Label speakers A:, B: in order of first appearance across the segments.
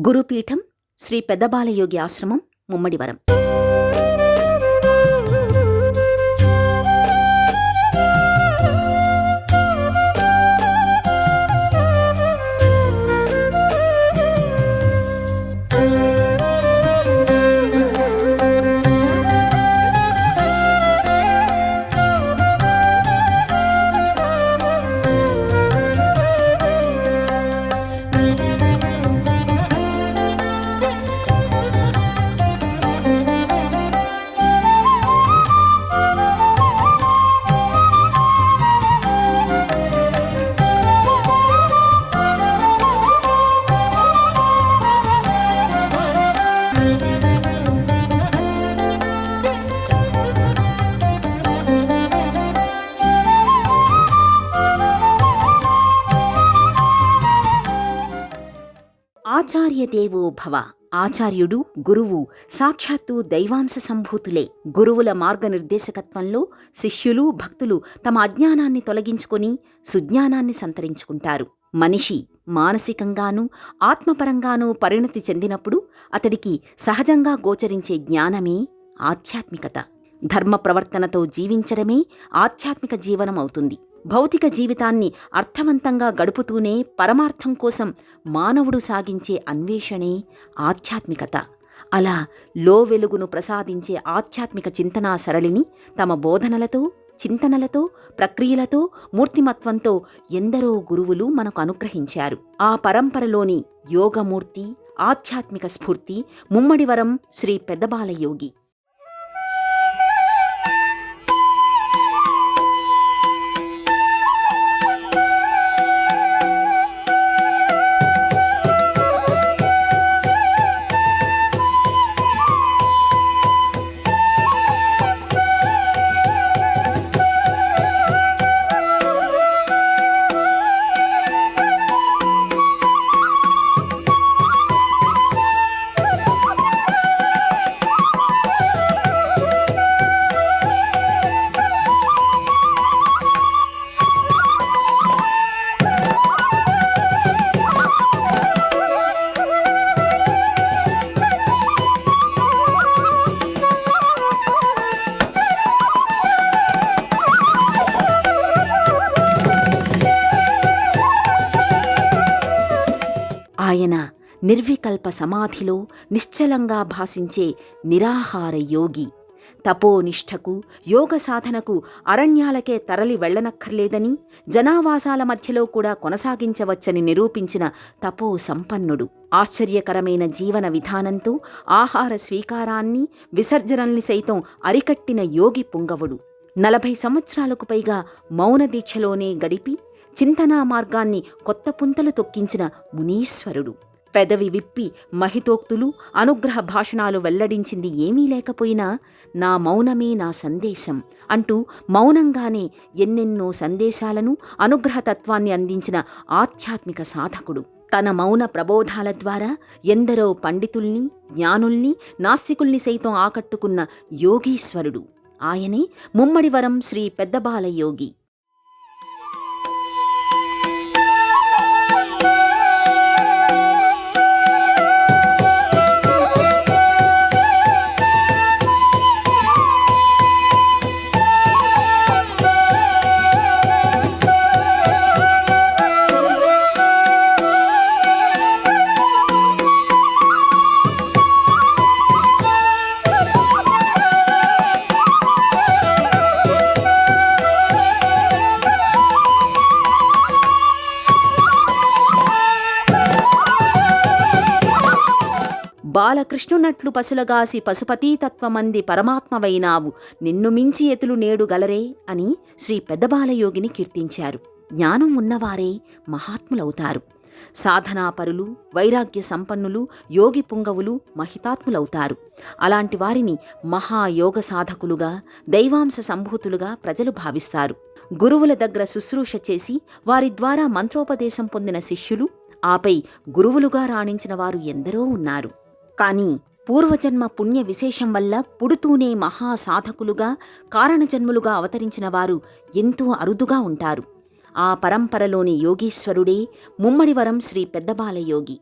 A: గురుపీఠం శ్రీ పెద్దబాలయోగి ఆశ్రమం, ముమ్మడివరం. ఆచార్య దేవో భవ. ఆచార్యుడు, గురువు సాక్షాత్తు దైవాంశ సంభూతులే. గురువుల మార్గనిర్దేశకత్వంలో శిష్యులు, భక్తులు తమ అజ్ఞానాన్ని తొలగించుకొని సుజ్ఞానాన్ని సంతరించుకుంటారు. మనిషి మానసికంగానూ ఆత్మపరంగానూ పరిణతి చెందినప్పుడు అతడికి సహజంగా గోచరించే జ్ఞానమే ఆధ్యాత్మికత. ధర్మ ప్రవర్తనతో జీవించడమే ఆధ్యాత్మిక జీవనం అవుతుంది. భౌతిక జీవితాన్ని అర్థవంతంగా గడుపుతూనే పరమార్థం కోసం మానవుడు సాగించే అన్వేషణే ఆధ్యాత్మికత. అలా వెలుగును ప్రసాదించే ఆధ్యాత్మిక చింతనా సరళిని తమ బోధనలతో, చింతనలతో, ప్రక్రియలతో, మూర్తిమత్వంతో ఎందరో గురువులు మనకు అనుగ్రహించారు. ఆ పరంపరలోని యోగమూర్తి, ఆధ్యాత్మిక స్ఫూర్తి ముమ్మడివరం శ్రీ పెద్దబాలయోగి. ఆయన నిర్వికల్ప సమాధిలో నిశ్చలంగా భాసించే నిరాహార యోగి. తపోనిష్టకు, యోగ సాధనకు అరణ్యాలకే తరలి వెళ్లనక్కర్లేదని, జనావాసాల మధ్యలో కూడా కొనసాగించవచ్చని నిరూపించిన తపో సంపన్నుడు. ఆశ్చర్యకరమైన జీవన విధానంతో ఆహార స్వీకారాన్ని, విసర్జనల్ని సైతం అరికట్టిన యోగి పుంగవుడు. 40 సంవత్సరాలకు పైగా మౌన దీక్షలోనే గడిపి చింతనా మార్గాన్ని కొత్త పుంతలు తొక్కించిన మునీశ్వరుడు. పెదవి విప్పి మహితోక్తులు, అనుగ్రహ భాషణాలు వెల్లడించింది ఏమీ లేకపోయినా నా మౌనమే నా సందేశం అంటూ మౌనంగానే ఎన్నెన్నో సందేశాలను, అనుగ్రహతత్వాన్ని అందించిన ఆధ్యాత్మిక సాధకుడు. తన మౌన ప్రబోధాల ద్వారా ఎందరో పండితుల్ని, జ్ఞానుల్ని, నాస్తికుల్ని సైతం ఆకట్టుకున్న యోగీశ్వరుడు. ఆయనే ముమ్మడివరం శ్రీ పెద్దబాలయోగి. బాలకృష్ణునట్లు పశులగాసి పశుపతీతత్వమంది పరమాత్మవైనావు, నిన్ను మించి ఎతులు నేడు గలరే అని శ్రీ పెద్దబాలయోగిని కీర్తించారు. జ్ఞానం ఉన్నవారే మహాత్ములవుతారు. సాధనాపరులు, వైరాగ్య సంపన్నులు, యోగి పుంగవులు మహితాత్ములవుతారు. అలాంటి వారిని మహాయోగ సాధకులుగా, దైవాంశ సంభూతులుగా ప్రజలు భావిస్తారు. గురువుల దగ్గర శుశ్రూష చేసి వారి ద్వారా మంత్రోపదేశం పొందిన శిష్యులు, ఆపై గురువులుగా రాణించిన వారు ఎందరో ఉన్నారు. కానీ పూర్వజన్మ పుణ్య విశేషం వల్ల పుడుతూనే మహాసాధకులుగా, కారణజన్ములుగా అవతరించిన వారు ఎంతో అరుదుగా ఉంటారు. ఆ పరంపరలోని యోగీశ్వరుడే ముమ్మడివరం శ్రీ పెద్దబాలయోగి.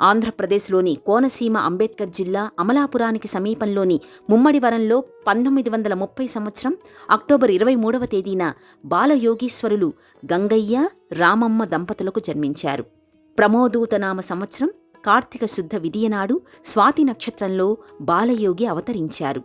A: ఆంధ్రప్రదేశ్లోని కోనసీమ అంబేద్కర్ జిల్లా అమలాపురానికి సమీపంలోని ముమ్మడివరంలో 1930 సంవత్సరం అక్టోబర్ 23వ తేదీన బాలయోగీశ్వరులు గంగయ్య రామమ్మ దంపతులకు జన్మించారు. ప్రమోదూతనామ సంవత్సరం కార్తీక శుద్ధ విదియనాడు స్వాతి నక్షత్రంలో బాలయోగి అవతరించారు.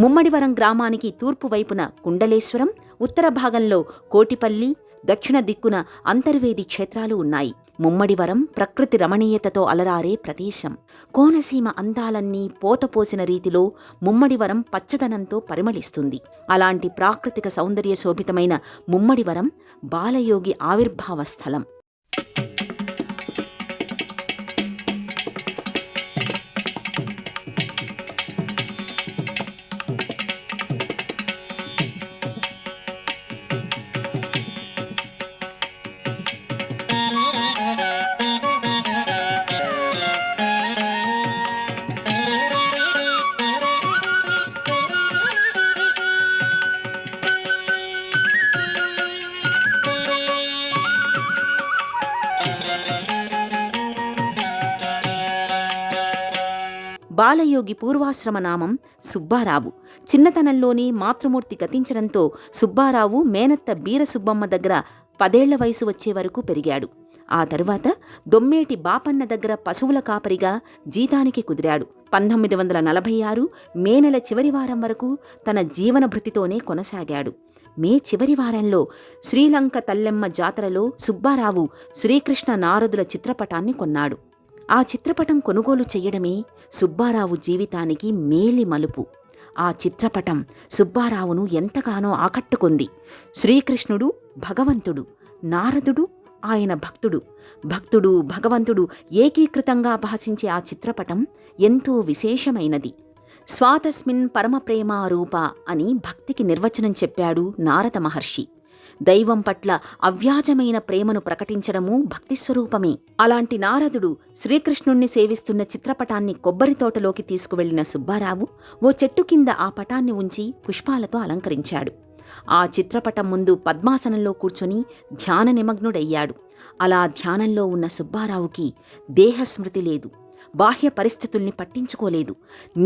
A: ముమ్మడివరం గ్రామానికి తూర్పు వైపున కుండలేశ్వరం, ఉత్తర భాగంలో కోటిపల్లి, దక్షిణ దిక్కున అంతర్వేది క్షేత్రాలు ఉన్నాయి. ముమ్మడివరం ప్రకృతి రమణీయతతో అలరారే ప్రదేశం. కోనసీమ అందాలన్నీ పోతపోసిన రీతిలో ముమ్మడివరం పచ్చదనంతో పరిమళిస్తుంది. అలాంటి ప్రాకృతిక సౌందర్య శోభితమైన ముమ్మడివరం బాలయోగి ఆవిర్భావ స్థలం. బాలయోగి పూర్వాశ్రమ నామం సుబ్బారావు. చిన్నతనంలోనే మాతృమూర్తి గతించడంతో సుబ్బారావు మేనత్త బీరసుబ్బమ్మ దగ్గర 10 ఏళ్ల వయసు వచ్చే వరకు పెరిగాడు. ఆ తరువాత దొమ్మేటి బాపన్న దగ్గర పశువుల కాపరిగా జీతానికి కుదిరాడు. 1946 మే నెల చివరి వారం వరకు తన జీవనభృతితోనే కొనసాగాడు. మే చివరి వారంలో శ్రీలంక తల్లెమ్మ జాతరలో సుబ్బారావు శ్రీకృష్ణ నారదుల చిత్రపటాన్ని కొన్నాడు. ఆ చిత్రపటం కొనుగోలు చెయ్యడమే సుబ్బారావు జీవితానికి మేలి మలుపు. ఆ చిత్రపటం సుబ్బారావును ఎంతగానో ఆకట్టుకుంది. శ్రీకృష్ణుడు భగవంతుడు, నారదుడు ఆయన భక్తుడు, భక్తుడు భగవంతుడు ఏకీకృతంగా భాషించే ఆ చిత్రపటం ఎంతో విశేషమైనది. స్వాతస్మిన్ పరమప్రేమారూప అని భక్తికి నిర్వచనం చెప్పాడు నారద మహర్షి. దైవం పట్ల అవ్యాజమైన ప్రేమను ప్రకటించడము భక్తి స్వరూపమే. అలాంటి నారదుడు శ్రీకృష్ణుణ్ణి సేవిస్తున్న చిత్రపటాన్ని కొబ్బరి తోటలోకి తీసుకువెళ్లిన సుబ్బారావు ఓ చెట్టు కింద ఆ పటాన్ని ఉంచి పుష్పాలతో అలంకరించాడు. ఆ చిత్రపటం ముందు పద్మాసనంలో కూర్చొని ధ్యాన నిమగ్నుడయ్యాడు. అలా ధ్యానంలో ఉన్న సుబ్బారావుకి దేహస్మృతి లేదు, బాహ్య పరిస్థితుల్ని పట్టించుకోలేదు.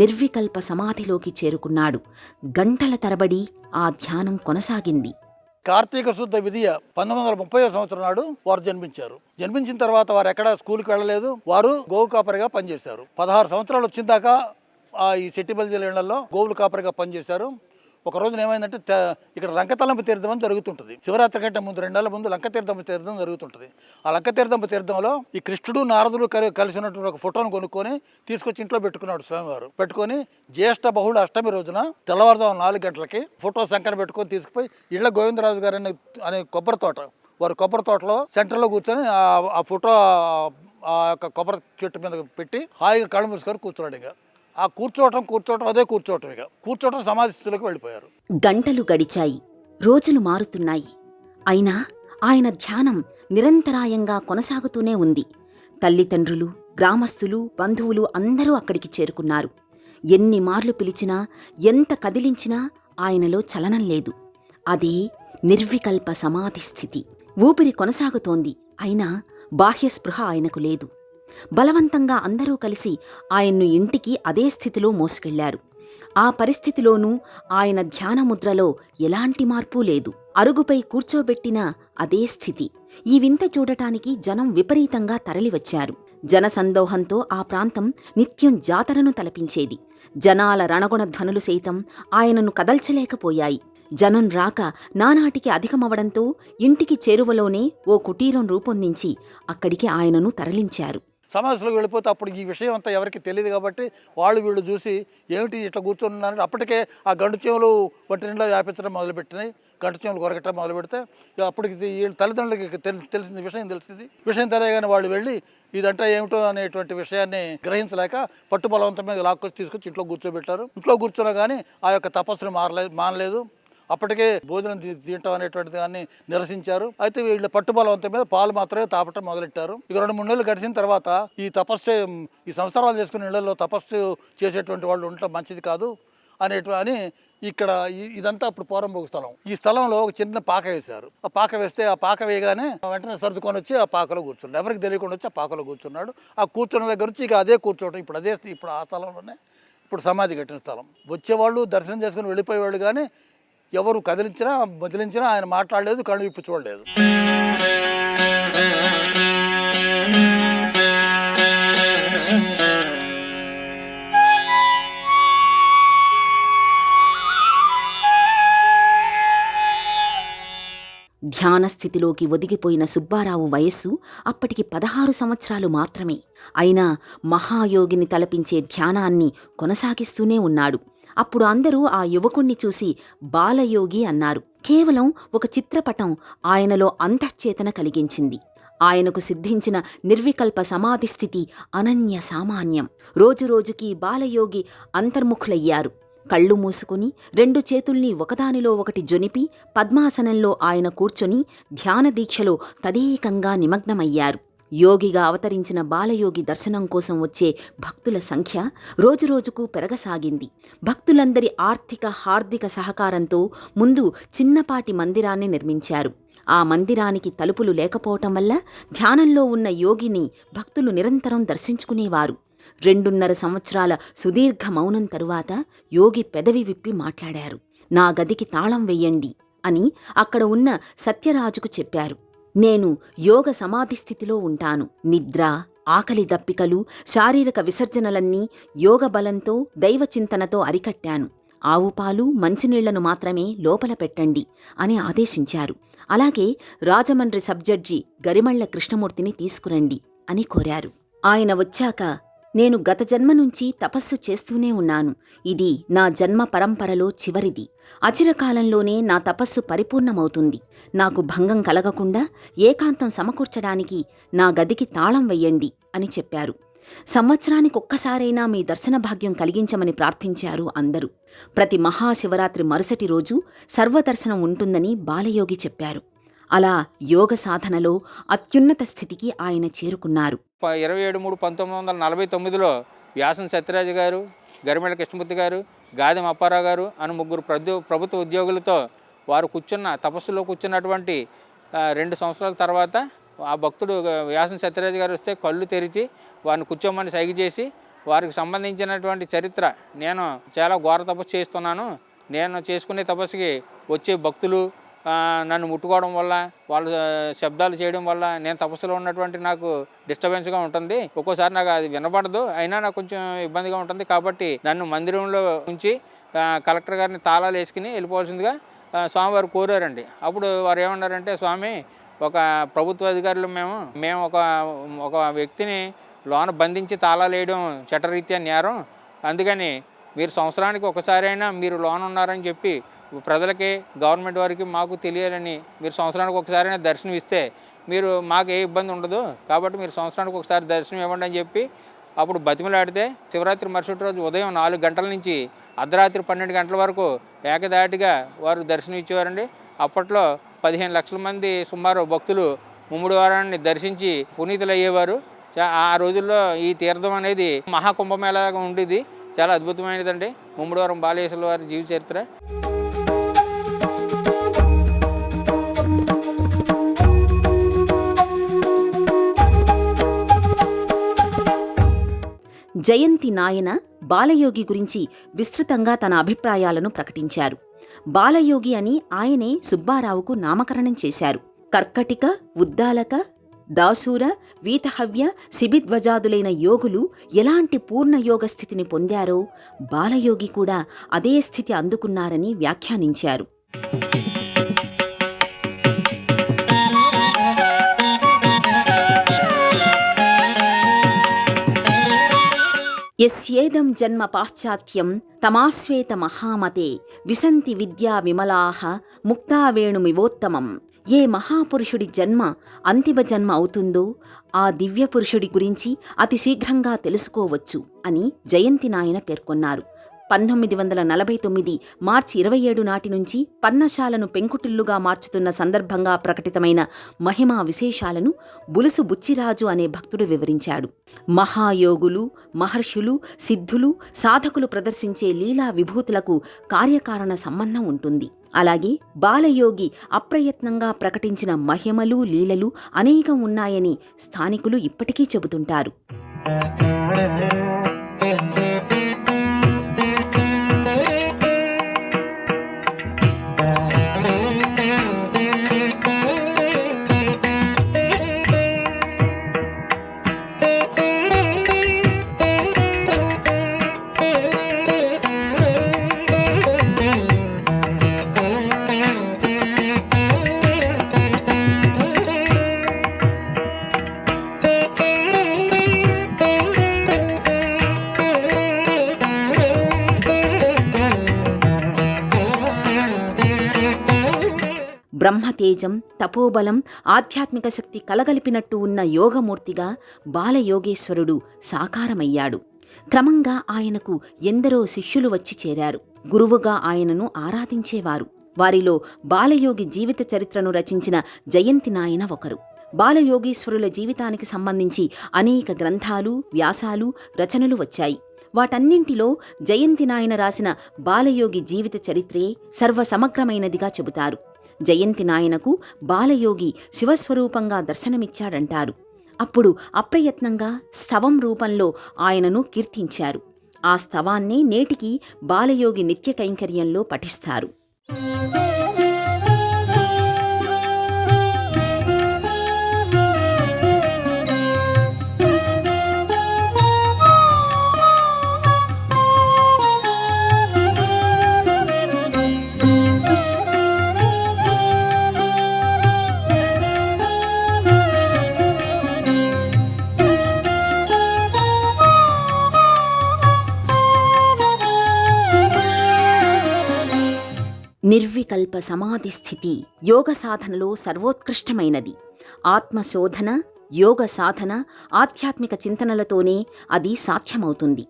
A: నిర్వికల్ప సమాధిలోకి చేరుకున్నాడు. గంటల తరబడి ఆ ధ్యానం కొనసాగింది.
B: కార్తీక శుద్ధ విధియ 1930వ సంవత్సరం నాడు వారు జన్మించారు. జన్మించిన తర్వాత వారు ఎక్కడ స్కూల్కి వెళ్ళలేదు. వారు గోవు కాపరిగా పనిచేశారు. 16 సంవత్సరాలు వచ్చిన దాకా ఈ సెట్టిబల్ జిల్లా ఇళ్లలో గోవులు కాపరిగా పనిచేశారు. ఒక రోజున ఏమైందంటే ఇక్కడ లంకతలంప తీర్థం అని జరుగుతుంటుంది. శివరాత్రి కంటే ముందు 2 నెలల ముందు లంకతీర్థంప తీర్థం జరుగుతుంటుంది. ఆ లంకతీర్థంప తీర్థంలో ఈ కృష్ణుడు నారదుడు కలిసి ఉన్నటువంటి ఒక ఫోటోను కొనుక్కొని తీసుకొచ్చి ఇంట్లో పెట్టుకున్నాడు స్వామివారు. పెట్టుకొని జ్యేష్ఠ బహుళ అష్టమి రోజున తెల్లవారుజాము 4 గంటలకి ఫోటో సంకన పెట్టుకొని తీసుకుపోయి ఇళ్ల గోవిందరాజు గారు అనే కొబ్బరి తోట, వారు కొబ్బరి తోటలో సెంటర్లో కూర్చొని ఆ ఫోటో ఆ యొక్క కొబ్బరి చెట్టు మీద పెట్టి హాయిగా కళ్ళు మూసుకొని కూర్చున్నాడు. ఇక ఆ కూర్చోవటం అదే కూర్చోవటం సమాధి స్థితిలోకి వెళ్ళిపోయారు.
A: గంటలు గడిచాయి, రోజులు మారుతున్నాయి. అయినా ఆయన ధ్యానం నిరంతరాయంగా కొనసాగుతూనే ఉంది. తల్లిదండ్రులు, గ్రామస్తులు, బంధువులు అందరూ అక్కడికి చేరుకున్నారు. ఎన్ని మార్లు పిలిచినా, ఎంత కదిలించినా ఆయనలో చలనం లేదు. అదే నిర్వికల్ప సమాధి స్థితి. ఊపిరి కొనసాగుతోంది, అయినా బాహ్యస్పృహ ఆయనకు లేదు. బలవంతంగా అందరూ కలిసి ఆయన్ను ఇంటికి అదే స్థితిలో మోసుకెళ్లారు. ఆ పరిస్థితిలోనూ ఆయన ధ్యానముద్రలో ఎలాంటి మార్పు లేదు. అరుగుపై కూర్చోబెట్టిన అదే స్థితి. ఈ వింత చూడటానికి జనం విపరీతంగా తరలివచ్చారు. జనసందోహంతో ఆ ప్రాంతం నిత్యం జాతరను తలపించేది. జనాల రణగుణ ధ్వనులు సైతం ఆయనను కదల్చలేకపోయాయి. జనం రాక నానాటికి అధికమవడంతో ఇంటికి చేరువలోనే ఓ కుటీరం రూపొందించి అక్కడికి ఆయనను తరలించారు.
B: సమావేశంలోకి వెళ్ళిపోతే అప్పుడు ఈ విషయం అంతా ఎవరికి తెలియదు కాబట్టి వీళ్ళు చూసి ఏమిటి ఇట్లా కూర్చొని అప్పటికే ఆ గండు చెవులు వంటి నిండా వ్యాపించడం మొదలుపెట్టినాయి. గండు చెవులు కొరకటం మొదలు పెడితే అప్పటికి వీళ్ళ తల్లిదండ్రులకి తెలిసింది విషయం తెలియగానే వాళ్ళు వెళ్ళి ఇదంతా ఏమిటో అనేటువంటి విషయాన్ని గ్రహించలేక పట్టుబలవంతం మీద లాక్కొచ్చి తీసుకొచ్చి ఇంట్లో కూర్చోబెట్టారు. ఇంట్లో కూర్చున్నా కానీ ఆ యొక్క తపస్సును మానలేదు. అప్పటికే భోజనం తింటాం అనేటువంటి దాన్ని నిరసించారు. అయితే వీళ్ళ పట్టుబలవంతం మీద పాలు మాత్రమే తాపటం మొదలెట్టారు. ఇక 2-3 నెలలు గడిచిన తర్వాత ఈ సంవత్సరాలు చేసుకునే ఇళ్లలో తపస్సు చేసేటువంటి వాళ్ళు ఉండటం మంచిది కాదు. అని ఇక్కడ ఇదంతా అప్పుడు పోరంబోకు స్థలం. ఈ స్థలంలో ఒక చిన్న పాక వేశారు. ఆ పాక వేస్తే ఆ పాక వేయగానే వెంటనే సర్దుకొని వచ్చి ఆ పాకలో కూర్చున్నాడు. ఎవరికి తెలియకుండా వచ్చి ఆ పాకలో కూర్చున్నాడు. ఆ కూర్చున్న దగ్గర నుంచి ఇక అదే కూర్చోవటం. ఇప్పుడు ఆ స్థలంలోనే ఇప్పుడు సమాధి కట్టిన స్థలం. వచ్చేవాళ్ళు దర్శనం చేసుకుని వెళ్ళిపోయేవాళ్ళు, కానీ ఎవరు కదిలించినా బదిలించినా ఆయన మాట్లాడలేదు, కళ్ళు విప్పి చూడలేదు.
A: ధ్యానస్థితిలోకి ఒదిగిపోయిన సుబ్బారావు వయస్సు అప్పటికి 16 సంవత్సరాలు మాత్రమే. అయినా మహాయోగిని తలపించే ధ్యానాన్ని కొనసాగిస్తూనే ఉన్నాడు. అప్పుడు అందరూ ఆ యువకుణ్ణి చూసి బాలయోగి అన్నారు. కేవలం ఒక చిత్రపటం ఆయనలో అంతఃచేతన కలిగించింది. ఆయనకు సిద్ధించిన నిర్వికల్ప సమాధిస్థితి అనన్య సామాన్యం. రోజురోజుకీ బాలయోగి అంతర్ముఖులయ్యారు. కళ్ళు మూసుకుని 2 చేతుల్ని ఒకదానిలో ఒకటి జొనిపి పద్మాసనంలో ఆయన కూర్చొని ధ్యానదీక్షలో తదేకంగా నిమగ్నమయ్యారు. యోగిగా అవతరించిన బాలయోగి దర్శనం కోసం వచ్చే భక్తుల సంఖ్య రోజురోజుకు పెరగసాగింది. భక్తులందరి ఆర్థిక హార్దిక సహకారంతో ముందు చిన్నపాటి మందిరాన్ని నిర్మించారు. ఆ మందిరానికి తలుపులు లేకపోవటం వల్ల ధ్యానంలో ఉన్న యోగిని భక్తులు నిరంతరం దర్శించుకునేవారు. 2.5 సంవత్సరాల సుదీర్ఘ మౌనం తరువాత యోగి పెదవి విప్పి మాట్లాడారు. నా గదికి తాళం వెయ్యండి అని అక్కడ ఉన్న సత్యరాజుకు చెప్పారు. నేను యోగ సమాధి స్థితిలో ఉంటాను. నిద్ర, ఆకలి దప్పికలు, శారీరక విసర్జనలన్నీ యోగ బలంతో దైవచింతనతో అరికట్టాను. ఆవు పాలు, మంచినీళ్లను మాత్రమే లోపల పెట్టండి అని ఆదేశించారు. అలాగే రాజమండ్రి సబ్జడ్జి గరిమళ్ల కృష్ణమూర్తిని తీసుకురండి అని కోరారు. ఆయన వచ్చాక, నేను గత జన్మ నుంచి తపస్సు చేస్తూనే ఉన్నాను. ఇది నా జన్మ పరంపరలో చివరిది. అచిరకాలంలోనే నా తపస్సు పరిపూర్ణమవుతుంది. నాకు భంగం కలగకుండా ఏకాంతం సమకూర్చడానికి నా గదికి తాళం వెయ్యండి అని చెప్పారు. సంవత్సరానికొక్కసారైనా మీ దర్శన భాగ్యం కలిగించమని ప్రార్థించారు అందరూ. ప్రతి మహాశివరాత్రి మరుసటి రోజు సర్వదర్శనం ఉంటుందని బాలయోగి చెప్పారు. అలా యోగ సాధనలో అత్యున్నత స్థితికి ఆయన చేరుకున్నారు.
C: 27/3/1949లో వ్యాసం సత్యరాజు గారు, గరిమెళ్ళ కృష్ణమూర్తి గారు, గాదెం అప్పారావు గారు అని 3 ప్రభుత్వ ఉద్యోగులతో వారు తపస్సులో కూర్చున్నటువంటి 2 సంవత్సరాల తర్వాత ఆ భక్తుడు వ్యాసం సత్యరాజు గారు వస్తే కళ్ళు తెరిచి వారిని కూర్చోమని సైగ చేసి వారికి సంబంధించినటువంటి చరిత్ర, నేను చాలా ఘోర తపస్సు చేస్తున్నాను, నేను చేసుకునే తపస్సుకి వచ్చే భక్తులు నన్ను ముట్టుకోవడం వల్ల, వాళ్ళు శబ్దాలు చేయడం వల్ల నేను తపస్సులో ఉన్నటువంటి నాకు డిస్టర్బెన్స్గా ఉంటుంది. ఒక్కోసారి నాకు అది వినబడదు, అయినా నాకు కొంచెం ఇబ్బందిగా ఉంటుంది. కాబట్టి నన్ను మందిరంలో ఉంచి కలెక్టర్ గారిని తాళాలు వేసుకుని వెళ్ళిపోవాల్సిందిగా స్వామివారు కోరారండి. అప్పుడు వారు ఏమన్నారంటే, స్వామి, ఒక ప్రభుత్వ అధికారులు మేము ఒక వ్యక్తిని లోన బంధించి తాళాలు వేయడం చట్టరీత్యా నేరం. అందుకని మీరు సంవత్సరానికి ఒకసారైనా మీరు లోన ఉన్నారని చెప్పి ప్రజలకి, గవర్నమెంట్ వారికి, మాకు తెలియాలని మీరు సంవత్సరానికి ఒకసారైనా దర్శనం ఇస్తే మీరు మాకు ఏ ఇబ్బంది ఉండదు. కాబట్టి మీరు సంవత్సరానికి ఒకసారి దర్శనం ఇవ్వండి అని చెప్పి అప్పుడు బతిమలాడితే శివరాత్రి మరుసటి రోజు ఉదయం 4 గంటల నుంచి అర్ధరాత్రి 12 గంటల వరకు ఏకదాటిగా వారు దర్శనం ఇచ్చేవారండి. అప్పట్లో 15 లక్షల మంది సుమారు భక్తులు ముమ్మిడి వారాన్ని దర్శించి పునీతులు అయ్యేవారు. ఆ రోజుల్లో ఈ తీర్థం అనేది మహాకుంభమేళాగా ఉండేది. చాలా అద్భుతమైనదండి ముమ్మిడివారం బాలేశ్వర వారి జీవిత చరిత్ర.
A: జయంతి నాయన బాలయోగి గురించి విస్తృతంగా తన అభిప్రాయాలను ప్రకటించారు. బాలయోగి అని ఆయనే సుబ్బారావుకు నామకరణం చేశారు. కర్కటిక, ఉద్దాలక, దాసూర, వీతహవ్య, శిబిధ్వజాదులైన యోగులు ఎలాంటి పూర్ణయోగ స్థితిని పొందారో బాలయోగి కూడా అదే స్థితి అందుకున్నారని వ్యాఖ్యానించారు. యస్యేదం జన్మ పాశ్చాత్యం తమాశ్వేత మహామతే విశంతి విద్యా విమలాహ ముక్తావేణుమివోత్తమం. ఏ మహాపురుషుడి జన్మ అంతిమ జన్మ అవుతుందో ఆ దివ్యపురుషుడి గురించి అతి శీఘ్రంగా తెలుసుకోవచ్చు అని జయంతి నాయన పేర్కొన్నారు. 1949 మార్చి 27 నాటి నుంచి పర్ణశాలను పెంకుటిల్లుగా మార్చుతున్న సందర్భంగా ప్రకటితమైన మహిమా విశేషాలను బులుసు బుచ్చిరాజు అనే భక్తుడు వివరించాడు. మహాయోగులు, మహర్షులు, సిద్ధులు, సాధకులు ప్రదర్శించే లీలా విభూతులకు కార్యకారణ సంబంధం ఉంటుంది. అలాగే బాలయోగి అప్రయత్నంగా ప్రకటించిన మహిమలు, లీలలు అనేకం ఉన్నాయని స్థానికులు ఇప్పటికీ చెబుతుంటారు. బ్రహ్మతేజం, తపోబలం, ఆధ్యాత్మిక శక్తి కలగలిపినట్టు ఉన్న యోగమూర్తిగా బాలయోగేశ్వరుడు సాకారమయ్యాడు. క్రమంగా ఆయనకు ఎందరో శిష్యులు వచ్చి చేరారు. గురువుగా ఆయనను ఆరాధించేవారు. వారిలో బాలయోగి జీవిత చరిత్రను రచించిన జయంతి నాయన ఒకరు. బాలయోగీశ్వరుల జీవితానికి సంబంధించి అనేక గ్రంథాలు, వ్యాసాలు, రచనలు వచ్చాయి. వాటన్నింటిలో జయంతి నాయన రాసిన బాలయోగి జీవిత చరిత్రే సర్వసమగ్రమైనదిగా చెబుతారు. జయంతి నాయనకు బాలయోగి శివస్వరూపంగా దర్శనమిచ్చాడంటారు. అప్పుడు అప్రయత్నంగా స్తవం రూపంలో ఆయనను కీర్తించారు. ఆ స్తవాన్నే నేటికి బాలయోగి నిత్య కైంకర్యంలో పఠిస్తారు. నిర్వికల్ప సమాధి స్థితి యోగ సాధనలో సర్వోత్కృష్టమైనది. ఆత్మశోధన, యోగ సాధన, ఆధ్యాత్మిక చింతనలతోనే అది సాధ్యమవుతుంది.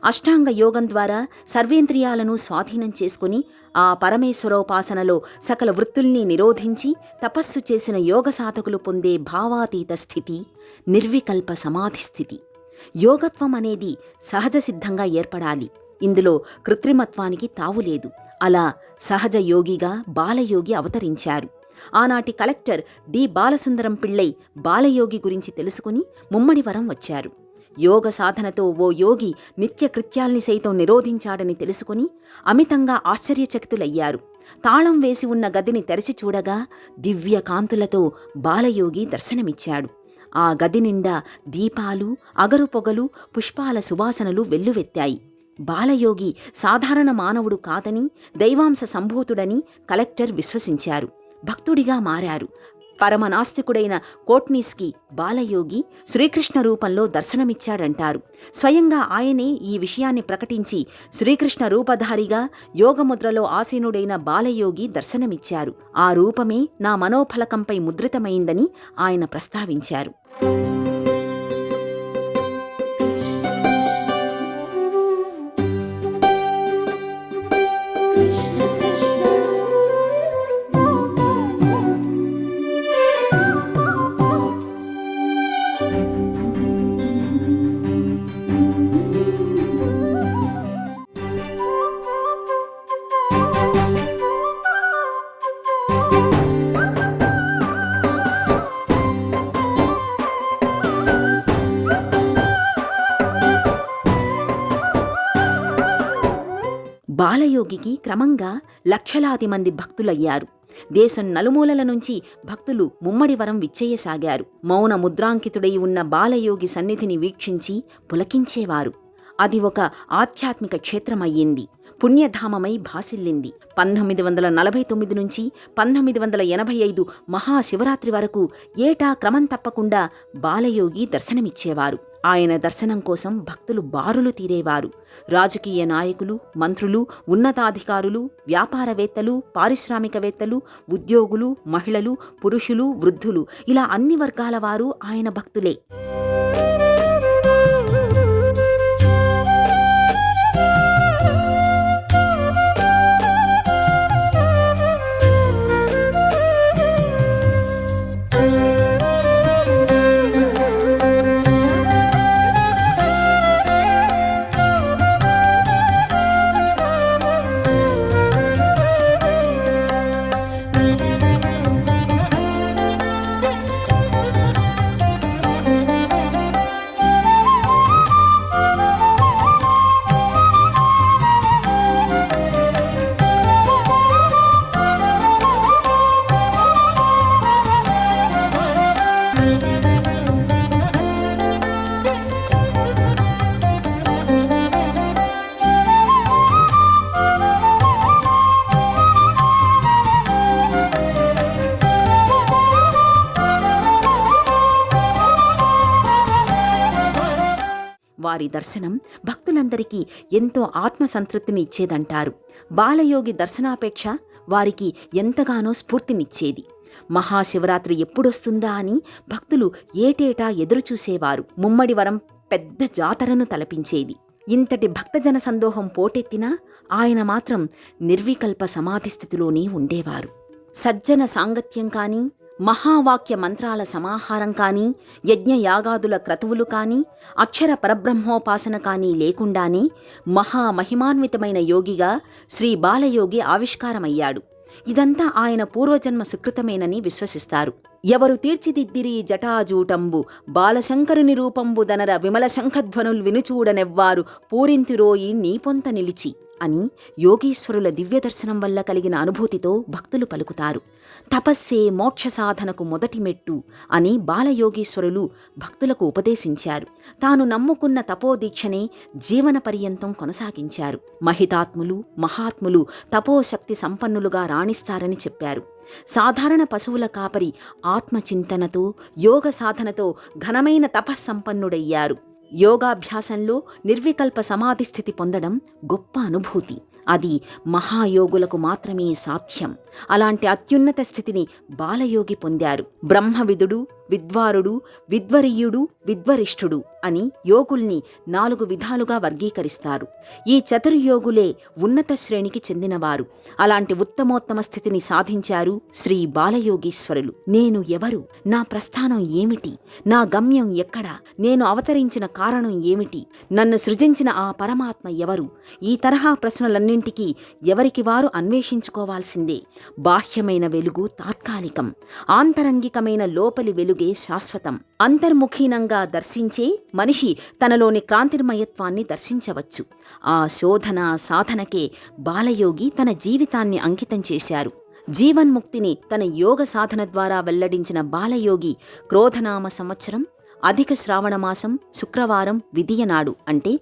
A: అష్టాంగ యోగం ద్వారా సర్వేంద్రియాలను స్వాధీనం చేసుకుని ఆ పరమేశ్వరోపాసనలో సకల వృత్తుల్ని నిరోధించి తపస్సు చేసిన యోగ సాధకులు పొందే భావాతీత స్థితి నిర్వికల్ప సమాధి స్థితి. యోగత్వం అనేది సహజ సిద్ధంగా ఏర్పడాలి. ఇందులో కృత్రిమత్వానికి తావులేదు. అలా సహజ యోగిగా బాలయోగి అవతరించారు. ఆనాటి కలెక్టర్ డి బాలసుందరం పిళ్ళై బాలయోగి గురించి తెలుసుకుని ముమ్మడివరం వచ్చారు. యోగ సాధనతో ఓ యోగి నిత్య కృత్యాల్ని సైతం నిరోధించాడని తెలుసుకుని అమితంగా ఆశ్చర్యచకితులయ్యారు. తాళం వేసి ఉన్న గదిని తెరచి చూడగా దివ్య కాంతులతో బాలయోగి దర్శనమిచ్చాడు. ఆ గది నిండా దీపాలు, అగరు పొగలు, పుష్పాల సువాసనలు వెల్లువెత్తాయి. బాలయోగి సాధారణ మానవుడు కాదని, దైవాంశ సంభూతుడని కలెక్టర్ విశ్వసించారు. భక్తుడిగా మారారు. పరమనాస్తికుడైన కోట్నీస్కి బాలయోగి శ్రీకృష్ణ రూపంలో దర్శనమిచ్చాడంటారు. స్వయంగా ఆయనే ఈ విషయాన్ని ప్రకటించి శ్రీకృష్ణ రూపధారిగా యోగముద్రలో ఆసీనుడైన బాలయోగి దర్శనమిచ్చారు. ఆ రూపమే నా మనోఫలకంపై ముద్రితమైందని ఆయన ప్రస్తావించారు. బాలయోగికి క్రమంగా లక్షలాది మంది భక్తులయ్యారు. దేశం నలుమూలల నుంచి భక్తులు ముమ్మడివరం విచ్చేయసాగారు. మౌన ముద్రాంకితుడై ఉన్న బాలయోగి సన్నిధిని వీక్షించి పులకించేవారు. అది ఒక ఆధ్యాత్మిక క్షేత్రమయ్యింది. పుణ్యధామమై భాసిల్లింది. 1949 నుంచి 1985 మహాశివరాత్రి వరకు ఏటా క్రమం తప్పకుండా బాలయోగి దర్శనమిచ్చేవారు. ఆయన దర్శనం కోసం భక్తులు బారులు తీరేవారు. రాజకీయ నాయకులు, మంత్రులు, ఉన్నతాధికారులు, వ్యాపారవేత్తలు, పారిశ్రామికవేత్తలు, ఉద్యోగులు, మహిళలు, పురుషులు, వృద్ధులు ఇలా అన్ని వర్గాల వారు ఆయన భక్తులే. వారి దర్శనం భక్తులందరికీ ఎంతో ఆత్మసంతృప్తిని ఇచ్చేదంటారు. బాలయోగి దర్శనాపేక్ష వారికి ఎంతగానో స్ఫూర్తినిచ్చేది. మహాశివరాత్రి ఎప్పుడొస్తుందా అని భక్తులు ఏటేటా ఎదురుచూసేవారు. ముమ్మడివరం పెద్ద జాతరను తలపించేది. ఇంతటి భక్తజన సందోహం పోటెత్తినా ఆయన మాత్రం నిర్వికల్ప సమాధి స్థితిలోనే ఉండేవారు. సజ్జన సాంగత్యం కానీ, మహావాక్య మంత్రాల సమాహారం కానీ, యజ్ఞయాగాదుల క్రతువులు కానీ, అక్షర పరబ్రహ్మోపాసన కానీ లేకుండానే మహామహిమాన్వితమైన యోగిగా శ్రీ బాలయోగి ఆవిష్కారమయ్యాడు. ఇదంతా ఆయన పూర్వజన్మ సుకృతమేనని విశ్వసిస్తారు. ఎవరు తీర్చిదిద్దిరి జటాజూటంబు బాలశంకరుని రూపంబు దనర విమల శంఖధ్వనుల్ వినుచూడనెవ్వారు పూరింతిరోయి నీపొంత నిలిచి అని యోగీశ్వరుల దివ్యదర్శనం వల్ల కలిగిన అనుభూతితో భక్తులు పలుకుతారు. తపస్సే మోక్ష సాధనకు మొదటి మెట్టు అని బాలయోగీశ్వరులు భక్తులకు ఉపదేశించారు. తాను నమ్ముకున్న తపోదీక్షనే జీవన పర్యంతం కొనసాగించారు. మహితాత్ములు, మహాత్ములు తపోశక్తి సంపన్నులుగా రాణిస్తారని చెప్పారు. సాధారణ పశువుల కాపరి ఆత్మచింతనతో, యోగ సాధనతో ఘనమైన తపస్సంపన్నుడయ్యారు. యోగాభ్యాసంలో నిర్వికల్ప సమాధి స్థితి పొందడం గొప్ప అనుభూతి. అది మహాయోగులకు మాత్రమే సాధ్యం. అలాంటి అత్యున్నత స్థితిని బాలయోగి పొందారు. బ్రహ్మవిదుడు, విద్వారుడు, విద్వరీయుడు, విద్వరిష్ఠుడు అని యోగుల్ని 4 విధాలుగా వర్గీకరిస్తారు. ఈ చతుర్యోగులే ఉన్నత శ్రేణికి చెందినవారు. అలాంటి ఉత్తమోత్తమ స్థితిని సాధించారు శ్రీ బాలయోగీశ్వరులు. నేను ఎవరు? నా ప్రస్థానం ఏమిటి? నా గమ్యం ఎక్కడ? నేను అవతరించిన కారణం ఏమిటి? నన్ను సృజించిన ఆ పరమాత్మ ఎవరు? ఈ తరహా ప్రశ్నలన్నింటికీ ఎవరికి వారు అన్వేషించుకోవాల్సిందే. బాహ్యమైన వెలుగు తాత్కాలికం, ఆంతరంగికమైన లోపలి వెలుగే శాశ్వతం. అంతర్ముఖీనంగా దర్శించే మనిషి తనలోని క్రాంతిర్మయత్వాన్ని దర్శించవచ్చు. ఆ శోధన సాధనకే బాలయోగి తన జీవితాన్ని అంకితం చేశారు. జీవన్ముక్తిని తన యోగ సాధన ద్వారా వెల్లడించిన బాలయోగి క్రోధనామ సంవత్సరం అధిక శ్రావణమాసం శుక్రవారం విదియనాడు అంటే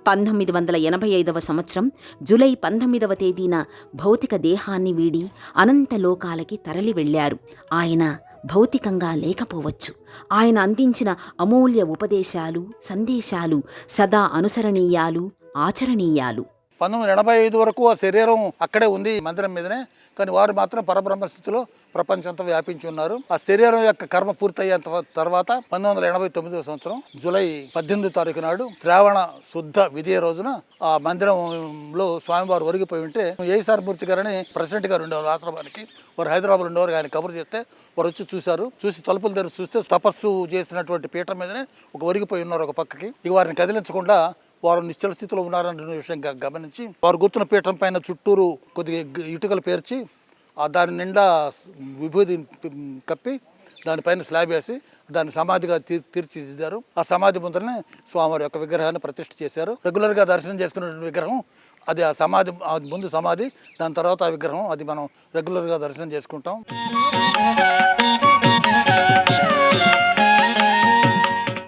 A: 1985వ సంవత్సరం జూలై 19వ తేదీన భౌతిక దేహాన్ని వీడి అనంతలోకాలకి తరలి వెళ్లారు. ఆయన భౌతికంగా లేకపోవచ్చు. ఆయన అందించిన అమూల్య ఉపదేశాలు, సందేశాలు సదా అనుసరణీయాలు, ఆచరణీయాలు.
B: 1985 వరకు ఆ శరీరం అక్కడే ఉంది మందిరం మీదనే. కానీ వారు మాత్రం పరబ్రహ్మ స్థితిలో ప్రపంచంతా వ్యాపించి ఉన్నారు. ఆ శరీరం యొక్క కర్మ పూర్తయ్యేంత తర్వాత 1989వ సంవత్సరం జూలై 18వ తారీఖు నాడు శ్రావణ శుద్ధ విధియ రోజున ఆ మందిరంలో స్వామివారు ఒరిగిపోయి ఉంటే ఏఈసార్ మూర్తి గారని ప్రెసిడెంట్ గారు ఉండేవారు ఆశ్రమానికి. వారు హైదరాబాద్ ఉండేవారు. ఆయన కబురు చేస్తే వారు వచ్చి చూశారు. చూసి తలుపులు తెరిచి చూస్తే తపస్సు చేసినటువంటి పీఠం మీదనే ఒక ఒరిగిపోయి ఉన్నారు ఒక పక్కకి. ఇక వారిని కదిలించకుండా వారు నిశ్చల స్థితిలో ఉన్నారన్న విషయం గమనించి వారు గుర్తున్న పీఠం పైన చుట్టూరు కొద్దిగా ఇటుకలు పేర్చి దాని నిండా విభూది కప్పి దానిపైన స్లాబ్ వేసి దాన్ని సమాధిగా తీర్చిదిద్దారు. ఆ సమాధి ముందరనే స్వామివారి యొక్క విగ్రహాన్ని ప్రతిష్ఠ చేశారు. రెగ్యులర్గా దర్శనం చేసుకున్న విగ్రహం అది ఆ సమాధి ముందు సమాధి, దాని తర్వాత ఆ విగ్రహం అది మనం రెగ్యులర్గా దర్శనం చేసుకుంటాం.